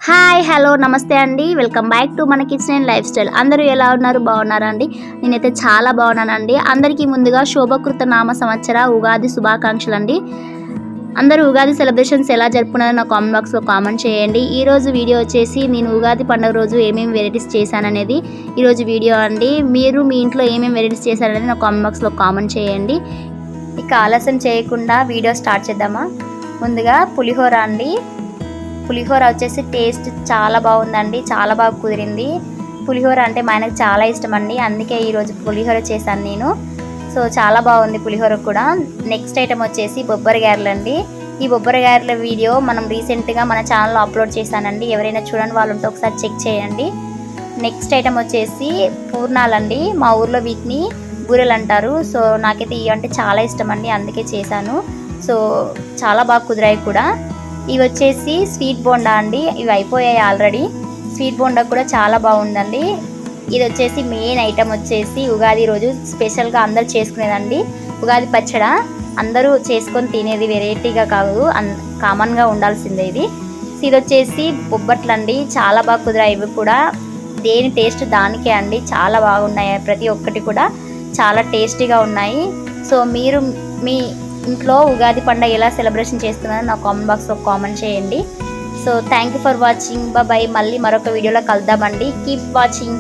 Hi hello నమస్తే అండి. Welcome back to మన కిచెన్ అండ్ లైఫ్ స్టైల్. అందరూ ఎలా ఉన్నారు? బాగున్నారా అండి? నేనైతే చాలా బాగున్నానండి. అందరికీ ముందుగా శోభకృత నామ సంవత్సర ఉగాది శుభాకాంక్షలు అండి. అందరూ ఉగాది సెలబ్రేషన్స్ ఎలా జరుపుకున్నారో నా కామెంట్ బాక్స్లో కామెంట్ చేయండి. ఈరోజు వీడియో వచ్చేసి నేను ఉగాది పండుగ రోజు ఏమేమి వెరైటీస్ చేశాననేది ఈరోజు వీడియో అండి. మీరు మీ ఇంట్లో ఏమేమి వెరైటీస్ చేశారనేది నా కామెంట్ బాక్స్లో కామెంట్ చేయండి. ఇక ఆలస్యం చేయకుండా వీడియో స్టార్ట్ చేద్దామా? ముందుగా పులిహోర అండి. పులిహోర వచ్చేసి టేస్ట్ చాలా బాగుందండి, చాలా బాగా కుదిరింది. పులిహోర అంటే మా ఆయనకు చాలా ఇష్టం అండి, అందుకే ఈరోజు పులిహోర చేశాను నేను. సో చాలా బాగుంది పులిహోర కూడా. నెక్స్ట్ ఐటమ్ వచ్చేసి బొబ్బరి గారెలు అండి. ఈ బొబ్బరి గారెల వీడియో మనం రీసెంట్గా మన ఛానల్లో అప్లోడ్ చేశానండి. ఎవరైనా చూడని వాళ్ళు ఉంటే ఒకసారి చెక్ చేయండి. నెక్స్ట్ ఐటమ్ వచ్చేసి పూర్ణాలండి. మా ఊర్లో వీటిని బూరెలు అంటారు. సో నాకైతే ఇవి అంటే చాలా ఇష్టం అండి, అందుకే చేశాను. సో చాలా బాగా కుదిరాయి కూడా. ఇవి వచ్చేసి స్వీట్ బోండా అండి. ఇవి అయిపోయాయి ఆల్రెడీ. స్వీట్ బోండా కూడా చాలా బాగుందండి. ఇది వచ్చేసి మెయిన్ ఐటమ్ వచ్చేసి ఉగాది రోజు స్పెషల్గా అందరు చేసుకునేదండి ఉగాది పచ్చడ. అందరూ చేసుకొని తినేది, వెరైటీగా కాదు, కామన్గా ఉండాల్సిందే ఇది. ఇది వచ్చేసి బొబ్బట్లు అండి. చాలా బాగా కుదిరాయి ఇవి కూడా. దేని టేస్ట్ దానికే అండి, చాలా బాగున్నాయి. ప్రతి ఒక్కటి కూడా చాలా టేస్టీగా ఉన్నాయి. సో మీరు మీ ఇంట్లో ఉగాది పండుగ ఎలా సెలబ్రేషన్ చేస్తున్నారో నా కామెంట్ బాక్స్లో కామెంట్ చేయండి. So thank you for watching. Bye. మళ్ళీ మరొక వీడియోలో కలుద్దామండి. Keep watching.